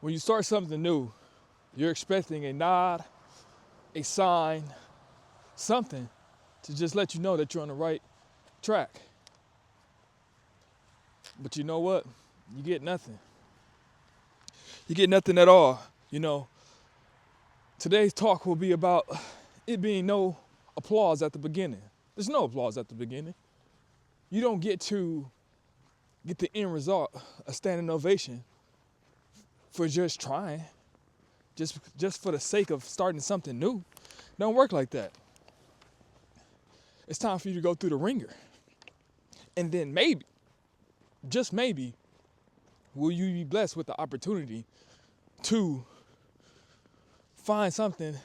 When you start something new, you're expecting a nod, a sign, something to just let you know that you're on the right track. But you know what? You get nothing. You get nothing at all. Today's talk will be about it being no applause at the beginning. There's no applause at the beginning. You don't get to get the end result, a standing ovation, for just trying, just for the sake of starting something new. Don't work like that. It's time for you to go through the ringer. And then maybe, just maybe, will you be blessed with the opportunity to find something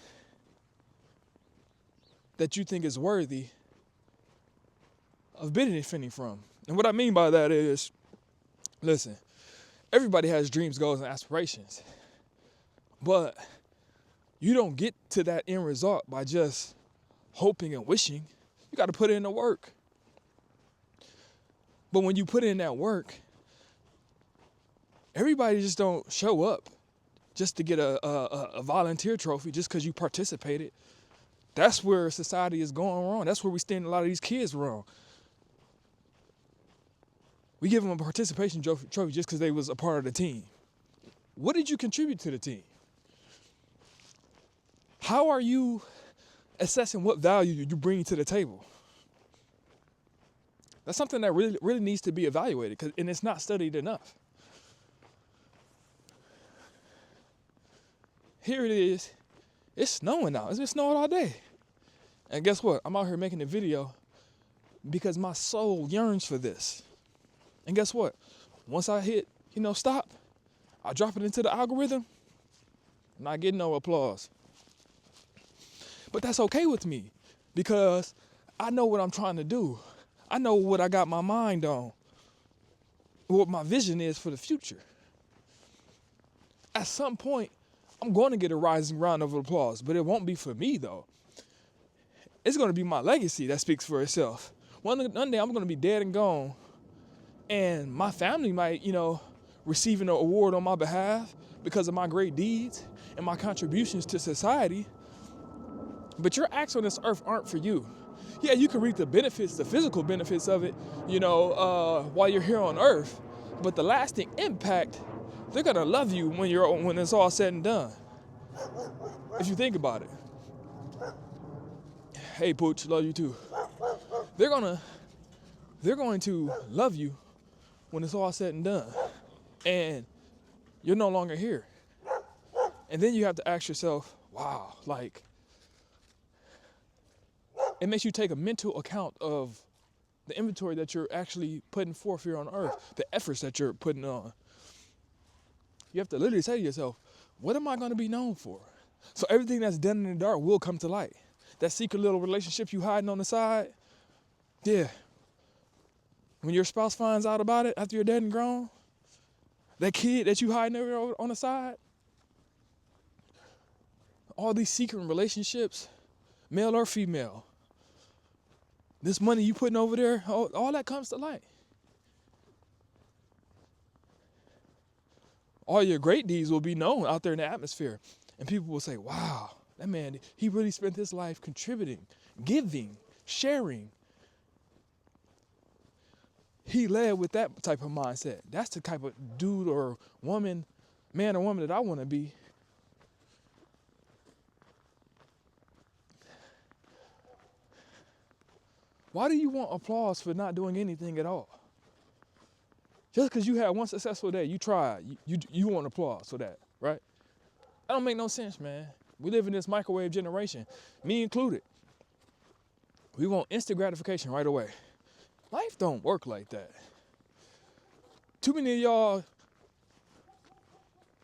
that you think is worthy of benefiting from. And what I mean by that is, listen, everybody has dreams, goals, and aspirations. But you don't get to that end result by just hoping and wishing. You got to put in the work. But when you put in that work, everybody just don't show up just to get a volunteer trophy just because you participated. That's where society is going wrong. That's where we stand a lot of these kids wrong. We give them a participation trophy just because they was a part of the team. What did you contribute to the team? How are you assessing what value you bring to the table? That's something that really needs to be evaluated, and it's not studied enough. Here it is. It's snowing now. It's been snowing all day. And guess what? I'm out here making a video because my soul yearns for this. And guess what? Once I hit, stop, I drop it into the algorithm, not getting no applause. But that's okay with me because I know what I'm trying to do. I know what I got my mind on, what my vision is for the future. At some point, I'm going to get a rising round of applause, but it won't be for me, though. It's going to be my legacy that speaks for itself. One day I'm going to be dead and gone, and my family might, receive an award on my behalf because of my great deeds and my contributions to society. But your acts on this earth aren't for you. Yeah, you can reap the benefits, the physical benefits of it, while you're here on earth. But the lasting impact, they're gonna love you when it's all said and done. If you think about it. Hey, Pooch, love you too. They're going to love you when it's all said and done. And you're no longer here. And then you have to ask yourself, wow, it makes you take a mental account of the inventory that you're actually putting forth here on earth, the efforts that you're putting on. You have to literally say to yourself, what am I going to be known for? So everything that's done in the dark will come to light. That secret little relationship you hiding on the side, yeah. When your spouse finds out about it after you're dead and gone, that kid that you hiding over on the side, all these secret relationships, male or female, this money you putting over there, all that comes to light. All your great deeds will be known out there in the atmosphere. And people will say, wow, that man, he really spent his life contributing, giving, sharing. He led with that type of mindset. That's the type of dude or woman, man or woman that I want to be. Why do you want applause for not doing anything at all? Just because you had one successful day, you tried, you want applause for that, right? That don't make no sense, man. We live in this microwave generation, me included. We want instant gratification right away. Life don't work like that. Too many of y'all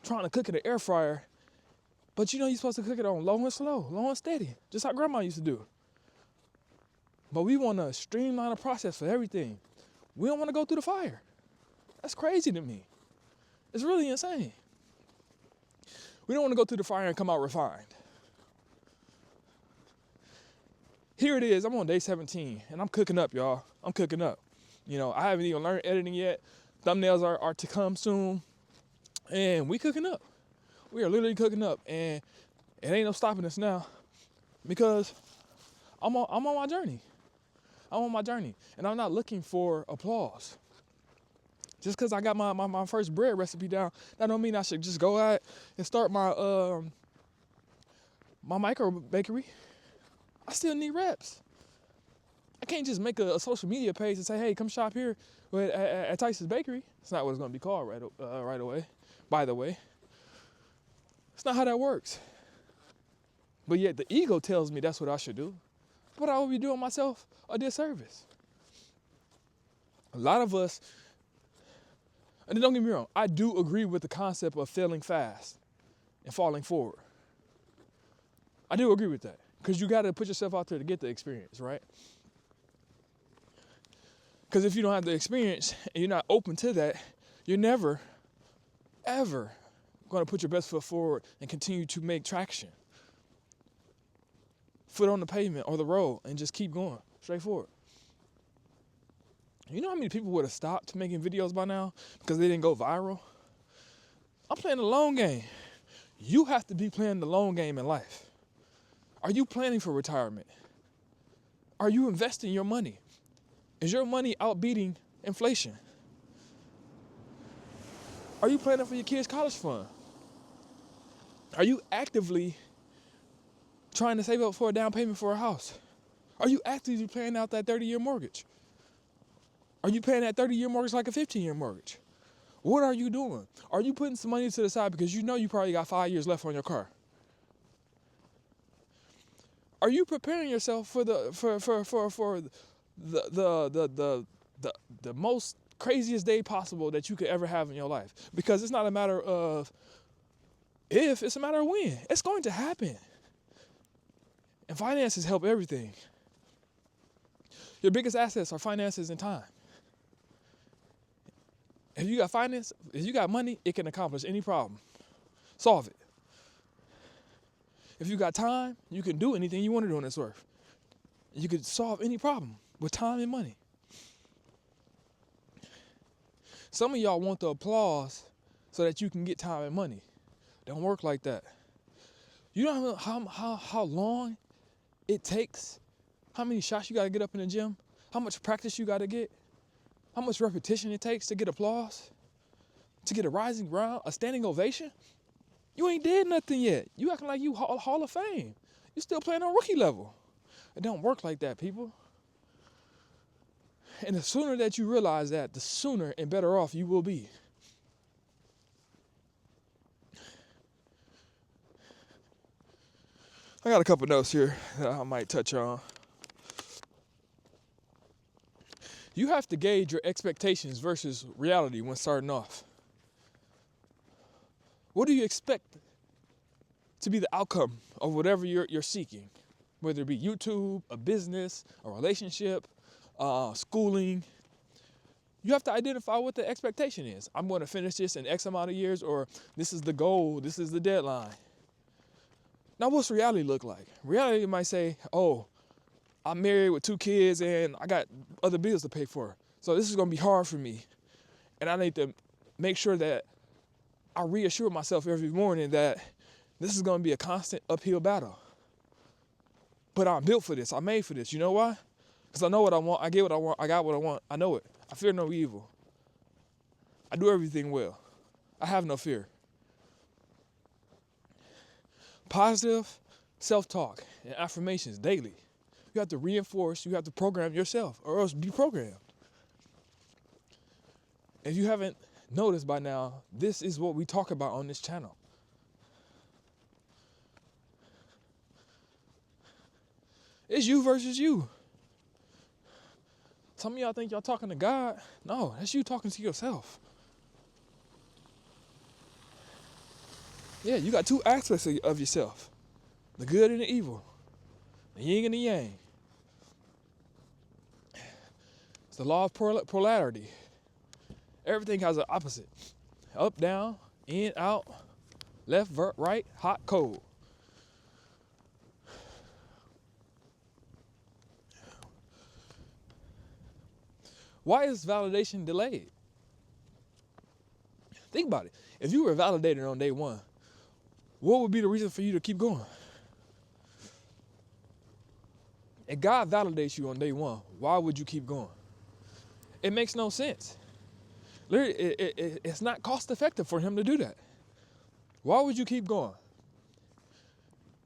trying to cook in the air fryer, but you're supposed to cook it on low and slow, low and steady, just how grandma used to do. But we want to streamline the process for everything. We don't want to go through the fire. That's crazy to me. It's really insane. We don't want to go through the fire and come out refined. Here it is. I'm on day 17, and I'm cooking up, y'all. I'm cooking up. I haven't even learned editing yet. Thumbnails are to come soon, and we cooking up. We are literally cooking up, and it ain't no stopping us now because I'm on my journey. I'm on my journey, and I'm not looking for applause. Just because I got my first bread recipe down, that don't mean I should just go out and start my micro bakery. I still need reps. I can't just make a social media page and say, hey, come shop here at Tyson's Bakery. It's not what it's going to be called right away, by the way. It's not how that works. But yet the ego tells me that's what I should do. But I would be doing myself a disservice. A lot of us, and don't get me wrong, I do agree with the concept of failing fast and falling forward. I do agree with that. Because you got to put yourself out there to get the experience, right? Because if you don't have the experience and you're not open to that, you're never, ever going to put your best foot forward and continue to make traction. Foot on the pavement or the road and just keep going straight forward. You know how many people would have stopped making videos by now because they didn't go viral? I'm playing the long game. You have to be playing the long game in life. Are you planning for retirement? Are you investing your money? Is your money outbeating inflation? Are you planning for your kids' college fund? Are you actively trying to save up for a down payment for a house? Are you actively planning out that 30-year mortgage? Are you paying that 30-year mortgage like a 15-year mortgage? What are you doing? Are you putting some money to the side because you know you probably got 5 years left on your car? Are you preparing yourself for the most craziest day possible that you could ever have in your life? Because it's not a matter of if, it's a matter of when. It's going to happen. And finances help everything. Your biggest assets are finances and time. If you got finance, if you got money, it can accomplish any problem. Solve it. If you got time, you can do anything you want to do on this earth. You could solve any problem with time and money. Some of y'all want the applause so that you can get time and money. Don't work like that. You know how long it takes, how many shots you got to get up in the gym, how much practice you got to get, how much repetition it takes to get applause, to get a rising ground, a standing ovation. You ain't did nothing yet. You acting like you Hall of Fame. You still playing on rookie level. It don't work like that, people. And the sooner that you realize that, the sooner and better off you will be. I got a couple notes here that I might touch on. You have to gauge your expectations versus reality when starting off. What do you expect to be the outcome of whatever you're seeking? Whether it be YouTube, a business, a relationship, schooling. You have to identify what the expectation is. I'm going to finish this in X amount of years, or this is the goal, this is the deadline. Now, what's reality look like? Reality might say, oh, I'm married with 2 kids and I got other bills to pay for. So this is going to be hard for me. And I need to make sure that I reassure myself every morning that this is going to be a constant uphill battle. But I'm built for this. I'm made for this. You know why? Because I know what I want. I get what I want. I got what I want. I know it. I fear no evil. I do everything well. I have no fear. Positive self-talk and affirmations daily. You have to reinforce, you have to program yourself or else be programmed. If you haven't noticed by now, this is what we talk about on this channel. It's you versus you. Some of y'all think y'all talking to God. No, that's you talking to yourself. Yeah, you got 2 aspects of yourself. The good and the evil. The yin and the yang. It's the law of polarity. Everything has an opposite. Up, down, in, out, left, right, hot, cold. Why is validation delayed? Think about it. If you were validated on day 1, what would be the reason for you to keep going? If God validates you on day one, why would you keep going? It makes no sense. Literally, it's not cost effective for him to do that. Why would you keep going?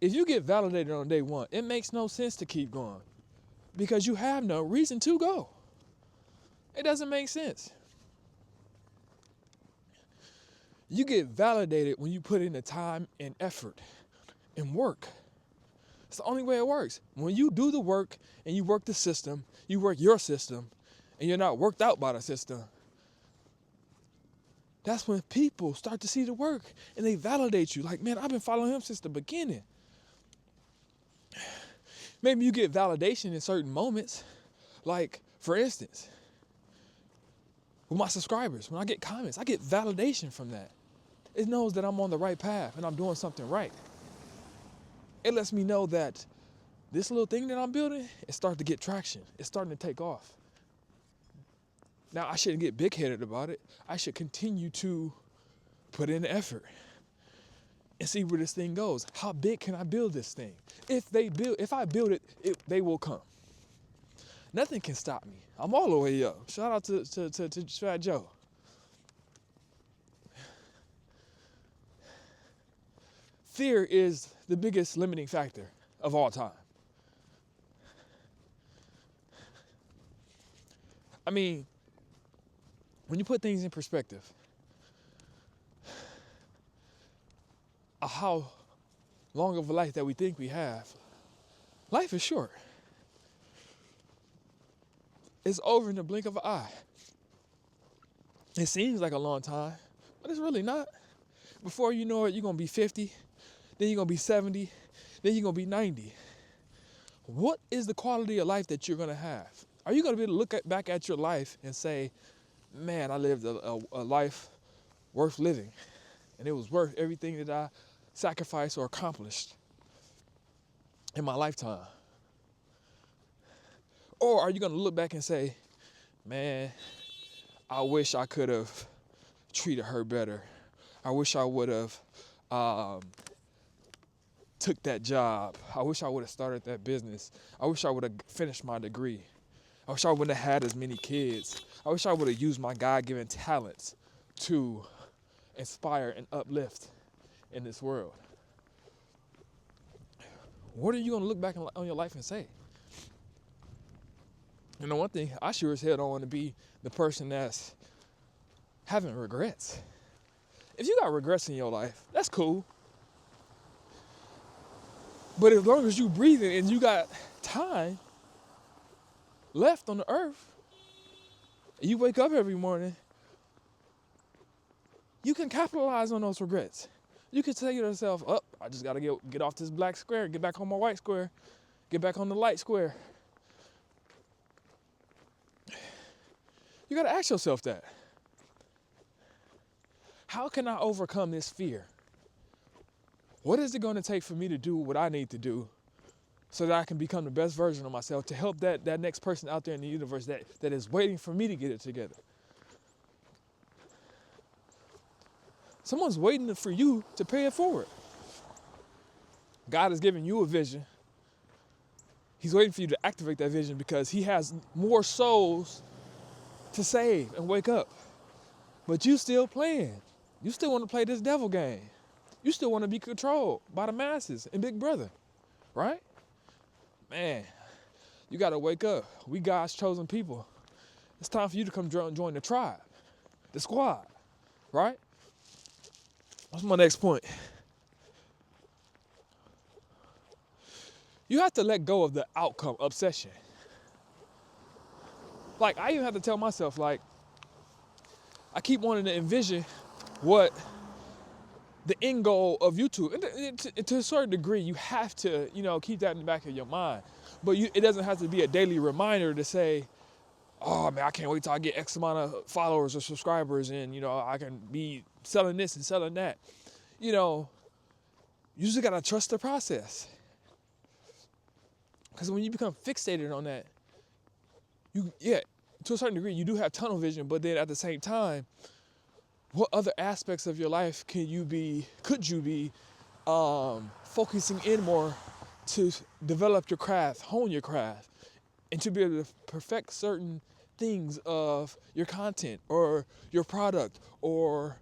If you get validated on day one, it makes no sense to keep going because you have no reason to go. It doesn't make sense. You get validated when you put in the time and effort and work. It's the only way it works. When you do the work and you work the system, you work your system, and you're not worked out by the system, that's when people start to see the work and they validate you. Like, man, I've been following him since the beginning. Maybe you get validation in certain moments. Like, for instance, with my subscribers, when I get comments, I get validation from that. It knows that I'm on the right path and I'm doing something right. It lets me know that this little thing that I'm building is starting to get traction. It's starting to take off. Now, I shouldn't get big-headed about it. I should continue to put in the effort and see where this thing goes. How big can I build this thing? If I build it, they will come. Nothing can stop me. I'm all the way up. Shout out to Fat Joe. Fear is the biggest limiting factor of all time. I mean, when you put things in perspective, how long of a life that we think we have, life is short. It's over in the blink of an eye. It seems like a long time, but it's really not. Before you know it, you're going to be 50, then you're going to be 70, then you're going to be 90. What is the quality of life that you're going to have? Are you going to be able to look back at your life and say, man, I lived a life worth living, and it was worth everything that I sacrificed or accomplished in my lifetime? Or are you going to look back and say, man, I wish I could have treated her better. I wish I would have took that job. I wish I would have started that business. I wish I would have finished my degree. I wish I wouldn't have had as many kids. I wish I would have used my God-given talents to inspire and uplift in this world. What are you going to look back on your life and say? You know, one thing, I sure as hell don't want to be the person that's having regrets. If you got regrets in your life, that's cool. But as long as you breathing and you got time left on the earth, and you wake up every morning, you can capitalize on those regrets. You can tell yourself, I just got to get off this black square, get back on my white square, get back on the light square. You got to ask yourself that. How can I overcome this fear? What is it going to take for me to do what I need to do so that I can become the best version of myself to help that next person out there in the universe that is waiting for me to get it together? Someone's waiting for you to pay it forward. God has given you a vision. He's waiting for you to activate that vision because he has more souls to save and wake up. But you still playing. You still want to play this devil game. You still want to be controlled by the masses and Big Brother, right? Man, you got to wake up. We God's chosen people. It's time for you to come join the tribe, the squad, right? What's my next point? You have to let go of the outcome obsession. Like, I even have to tell myself, like, I keep wanting to envision what the end goal of YouTube. And to a certain degree, you have to, keep that in the back of your mind. But it doesn't have to be a daily reminder to say, oh man, I can't wait till I get X amount of followers or subscribers and, I can be selling this and selling that. You just gotta trust the process. Because when you become fixated on that, to a certain degree, you do have tunnel vision, but then at the same time, what other aspects of your life could you be focusing in more to develop your craft, hone your craft, and to be able to perfect certain things of your content or your product or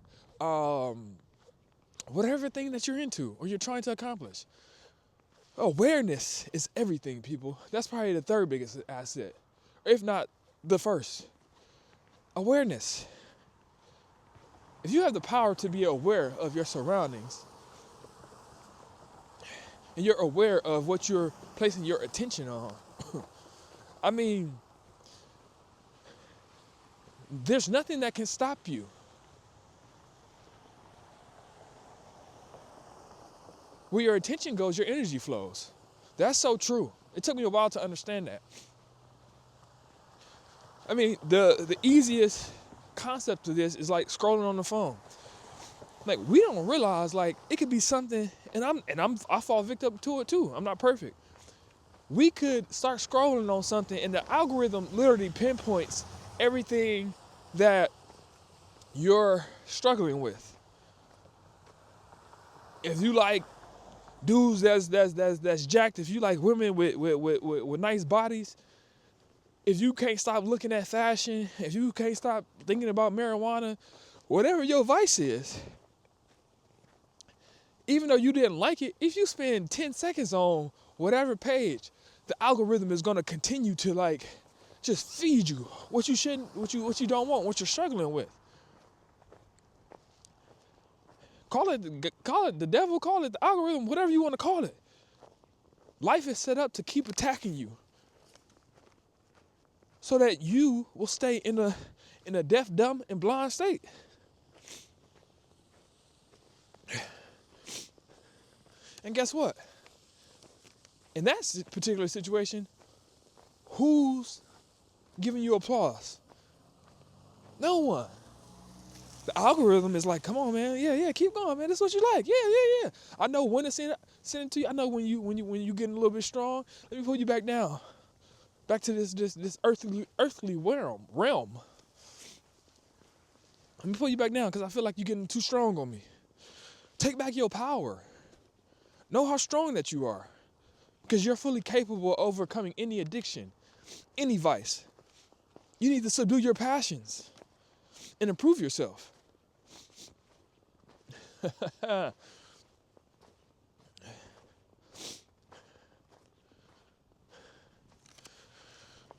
whatever thing that you're into or you're trying to accomplish. Awareness is everything, people. That's probably the third biggest asset, if not the first. Awareness. If you have the power to be aware of your surroundings and you're aware of what you're placing your attention on, I mean, there's nothing that can stop you. Where your attention goes, your energy flows. That's so true. It took me a while to understand that. I mean, the easiest concept of this is like scrolling on the phone. Like, we don't realize, like, it could be something, and I fall victim to it too. I'm not perfect. We could start scrolling on something and the algorithm literally pinpoints everything that you're struggling with. If you like dudes that's jacked, if you like women with nice bodies, if you can't stop looking at fashion, if you can't stop thinking about marijuana, whatever your vice is, even though you didn't like it, if you spend 10 seconds on whatever page, the algorithm is gonna continue to like just feed you what you shouldn't, what you don't want, what you're struggling with. Call it the devil, call it the algorithm, whatever you want to call it. Life is set up to keep attacking you, so that you will stay in a deaf, dumb, and blind state. And guess what? In that particular situation, who's giving you applause? No one. The algorithm is like, come on, man, yeah, keep going, man. This is what you like, yeah. I know when to send it to you. I know when you getting a little bit strong. Let me pull you back down, back to this earthly realm. Let me pull you back down because I feel like you're getting too strong on me. Take back your power. Know how strong that you are, because you're fully capable of overcoming any addiction, any vice. You need to subdue your passions and improve yourself.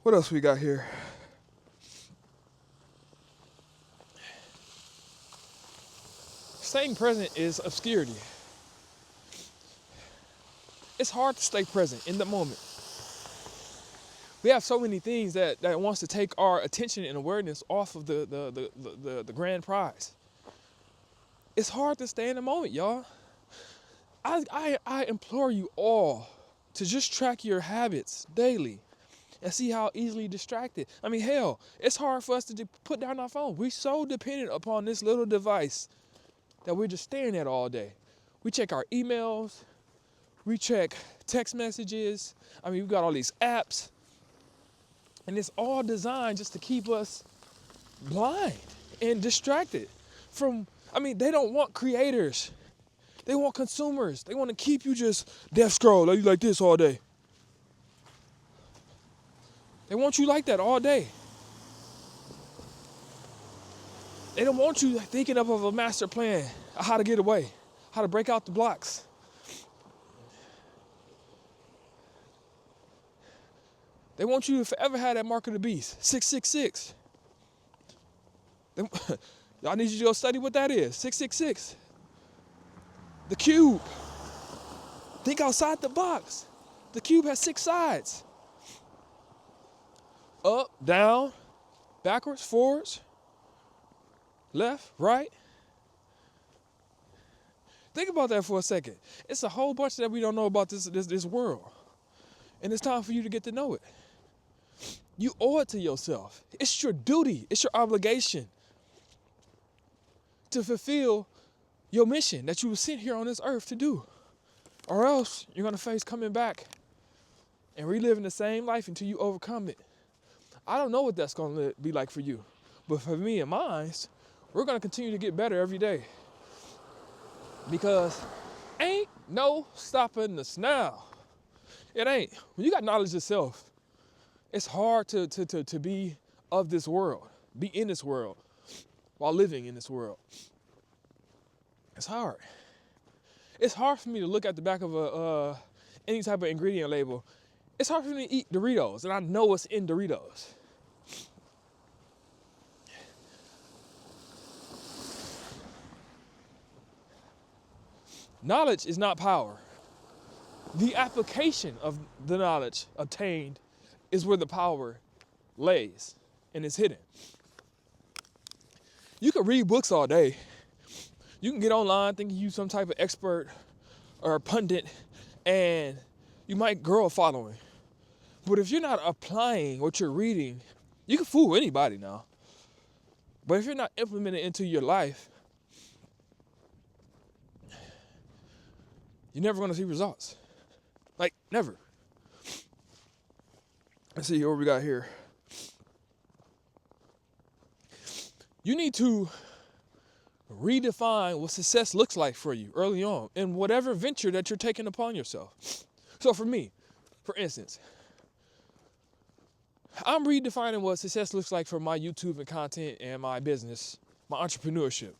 What else we got here? Staying present is obscurity. It's hard to stay present in the moment. We have so many things that wants to take our attention and awareness off of the grand prize. It's hard to stay in the moment, y'all. I implore you all to just track your habits daily and see how easily distracted. I mean, hell, it's hard for us to put down our phone. We're so dependent upon this little device that we're just staring at all day. We check our emails. We check text messages. I mean, we've got all these apps. And it's all designed just to keep us blind and distracted from, I mean, they don't want creators. They want consumers. They want to keep you just death scroll like this all day. They want you like that all day. They don't want you thinking of a master plan, of how to get away, how to break out the blocks. They want you to forever have that mark of the beast, 666. Y'all need you to go study what that is, 666. The cube. Think outside the box. The cube has 6 sides. Up, down, backwards, forwards, left, right. Think about that for a second. It's a whole bunch that we don't know about this world. And it's time for you to get to know it. You owe it to yourself. It's your duty. It's your obligation to fulfill your mission that you were sent here on this earth to do. Or else you're going to face coming back and reliving the same life until you overcome it. I don't know what that's going to be like for you. But for me and mine, we're going to continue to get better every day. Because ain't No stopping us now. It ain't. When you got knowledge yourself, it's hard to be of this world, be in this world while living in this world. It's hard. It's hard for me to look at the back of any type of ingredient label. It's hard for me to eat Doritos, and I know what's in Doritos. Knowledge is not power. The application of the knowledge obtained is where the power lays and is hidden. You can read books all day. You can get online thinking you some type of expert or a pundit, and you might grow a following. But if you're not applying what you're reading, you can fool anybody now. But if you're not implementing it into your life, you're never going to see results. Like, never. Let's see what we got here. You need to redefine what success looks like for you early on in whatever venture that you're taking upon yourself. So for me, for instance, I'm redefining what success looks like for my YouTube and content and my business, my entrepreneurship.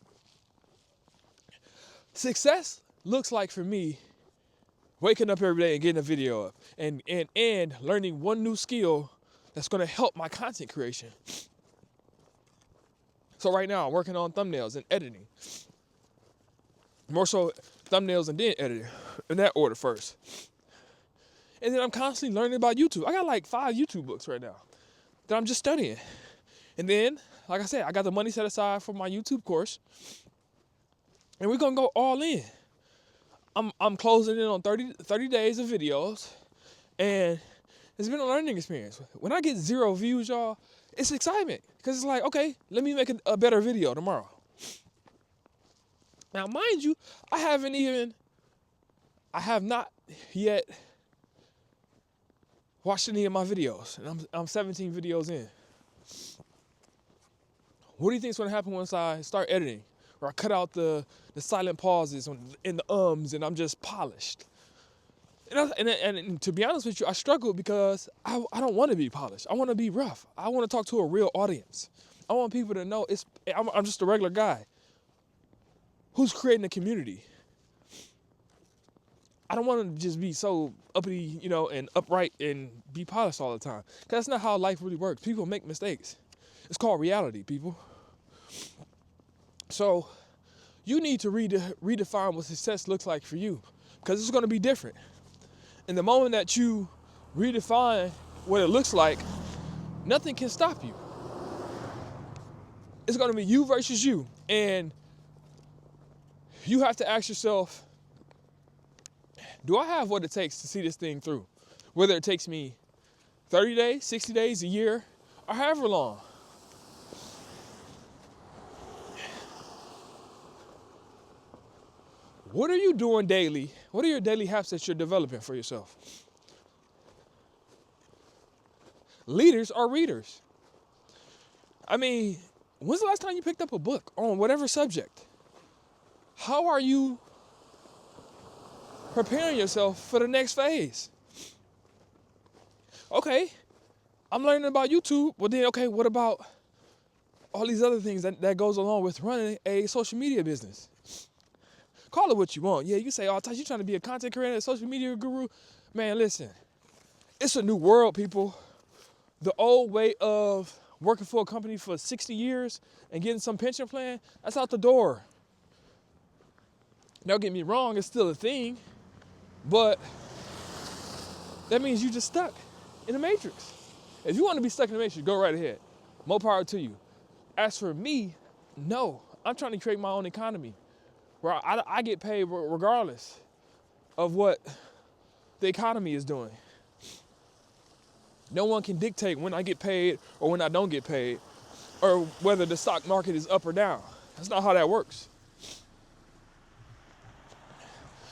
Success looks like for me waking up every day and getting a video up and learning one new skill that's going to help my content creation. So right now I'm working on thumbnails and editing. More so thumbnails and then editing, in that order first. And then I'm constantly learning about YouTube. I got like 5 YouTube books right now that I'm just studying. And then, like I said, I got the money set aside for my YouTube course. And we're going to go all in. I'm closing in on 30 days of videos, and it's been a learning experience. When I get 0 views, y'all, it's excitement, because it's like, okay, let me make a better video tomorrow. Now, mind you, I have not yet watched any of my videos, and I'm 17 videos in. What do you think is going to happen once I start editing? Or I cut out the silent pauses and the ums, and I'm just polished. And to be honest with you, I struggle because I don't want to be polished. I want to be rough. I want to talk to a real audience. I want people to know I'm just a regular guy who's creating a community. I don't want to just be so uppity, and upright and be polished all the time. Because that's not how life really works. People make mistakes. It's called reality, people. So you need to redefine what success looks like for you, because it's going to be different. And the moment that you redefine what it looks like, nothing can stop you. It's going to be you versus you. And you have to ask yourself, do I have what it takes to see this thing through? Whether it takes me 30 days, 60 days, a year, or however long. What are you doing daily? What are your daily habits that you're developing for yourself? Leaders are readers. I mean, when's the last time you picked up a book on whatever subject? How are you preparing yourself for the next phase? Okay, I'm learning about YouTube. Well then, okay, what about all these other things that goes along with running a social media business? Call it what you want. Yeah, you say, oh, Tosh, you trying to be a content creator, a social media guru? Man, listen, it's a new world, people. The old way of working for a company for 60 years and getting some pension plan, that's out the door. Don't get me wrong, it's still a thing, but that means you just stuck in the matrix. If you want to be stuck in the matrix, go right ahead. More power to you. As for me, no, I'm trying to create my own economy, where I get paid regardless of what the economy is doing. No one can dictate when I get paid or when I don't get paid, or whether the stock market is up or down. That's not how that works.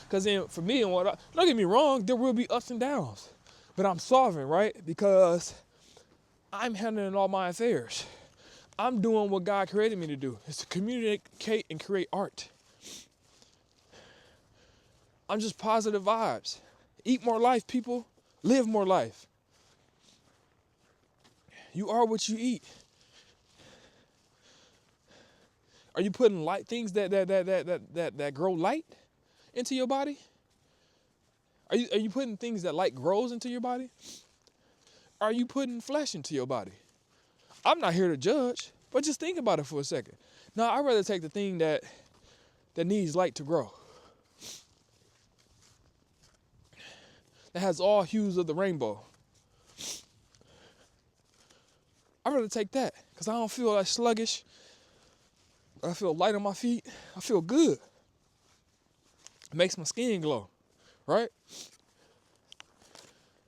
Because then for me, don't get me wrong, there will be ups and downs, but I'm solving, right? Because I'm handling all my affairs. I'm doing what God created me to do. It's to communicate and create art. I'm just positive vibes. Eat more life, people. Live more life. You are what you eat. Are you putting light things that grow light into your body? Are you putting things that light grows into your body? Are you putting flesh into your body? I'm not here to judge, but just think about it for a second. No, I'd rather take the thing that needs light to grow. That has all hues of the rainbow. I'd rather take that because I don't feel like sluggish. I feel light on my feet. I feel good. It makes my skin glow, right?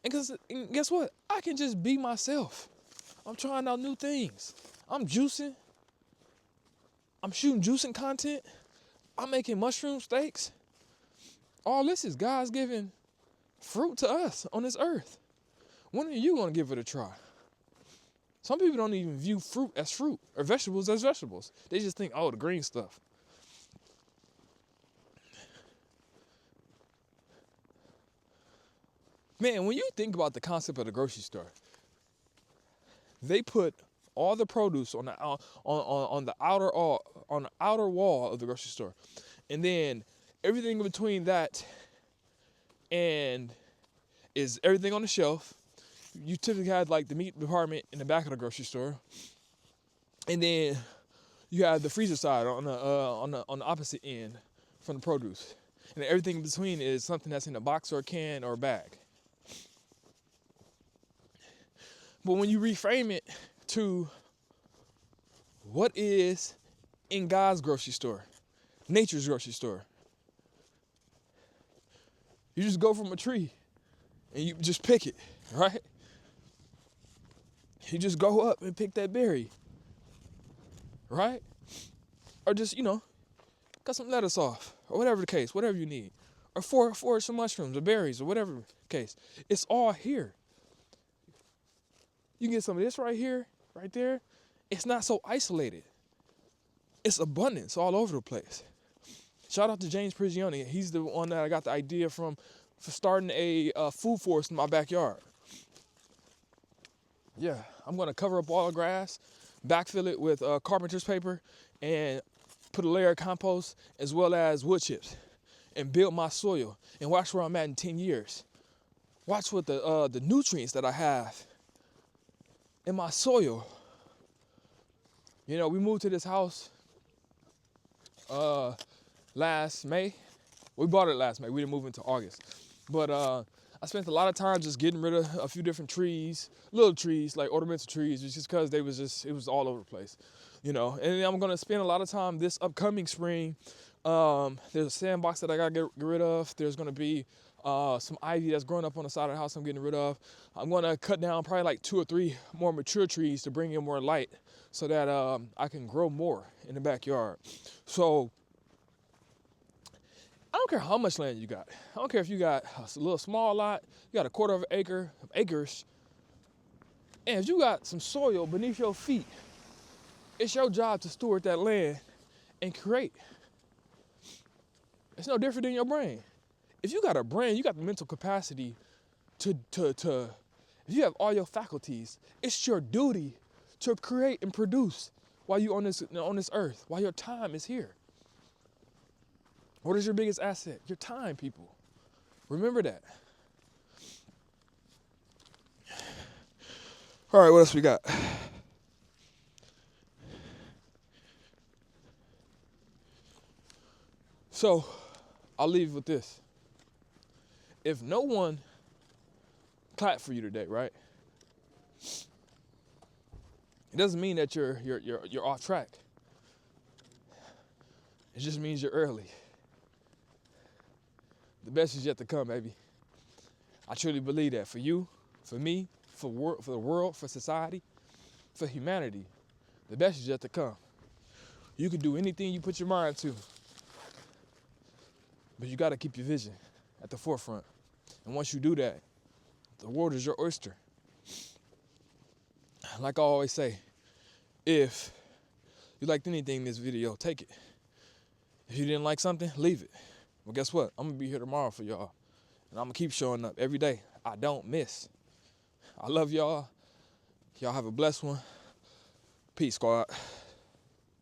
And guess what? I can just be myself. I'm trying out new things. I'm juicing. I'm shooting juicing content. I'm making mushroom steaks. All this is God's giving fruit to us on this earth. When are you going to give it a try? Some people don't even view fruit as fruit or vegetables as vegetables. They just think, oh, the green stuff. Man, when you think about the concept of the grocery store, they put all the produce on the outer wall of the grocery store, and then everything in between that and is everything on the shelf. You typically have like the meat department in the back of the grocery store, and then you have the freezer side on the opposite end from the produce, and everything in between is something that's in a box or a can or a bag. But when you reframe it to what is in God's grocery store, nature's grocery store, you just go from a tree and you just pick it, right? You just go up and pick that berry, right? Or just, cut some lettuce off, or whatever the case, whatever you need. Or forage some mushrooms or berries or whatever the case. It's all here. You can get some of this right here, right there. It's not so isolated. It's abundance all over the place. Shout out to James Prigioni. He's the one that I got the idea from for starting a food forest in my backyard. Yeah, I'm going to cover up all the grass, backfill it with carpenter's paper, and put a layer of compost as well as wood chips, and build my soil and watch where I'm at in 10 years. Watch what the nutrients that I have in my soil. We moved to this house last May. We bought it last May. We didn't move until August. But I spent a lot of time just getting rid of a few different trees, little trees, like ornamental trees, just because it was all over the place, And I'm going to spend a lot of time this upcoming spring. There's a sandbox that I got to get rid of. There's going to be some ivy that's growing up on the side of the house I'm getting rid of. I'm going to cut down probably like 2 or 3 more mature trees to bring in more light so that I can grow more in the backyard. So I don't care how much land you got. I don't care if you got a little small lot, you got a quarter of an acres. And if you got some soil beneath your feet, it's your job to steward that land and create. It's no different than your brain. If you got a brain, you got the mental capacity to if you have all your faculties, it's your duty to create and produce while you on this earth, while your time is here. What is your biggest asset? Your time, people. Remember that. All right, what else we got? So, I'll leave with this. If no one clapped for you today, right? It doesn't mean that you're off track. It just means you're early. The best is yet to come, baby. I truly believe that for you, for me, for the world, for society, for humanity. The best is yet to come. You can do anything you put your mind to, but you got to keep your vision at the forefront. And once you do that, the world is your oyster. Like I always say, if you liked anything in this video, take it. If you didn't like something, leave it. Well, guess what? I'm gonna be here tomorrow for y'all. And I'm gonna keep showing up every day. I don't miss. I love y'all. Y'all have a blessed one. Peace, squad.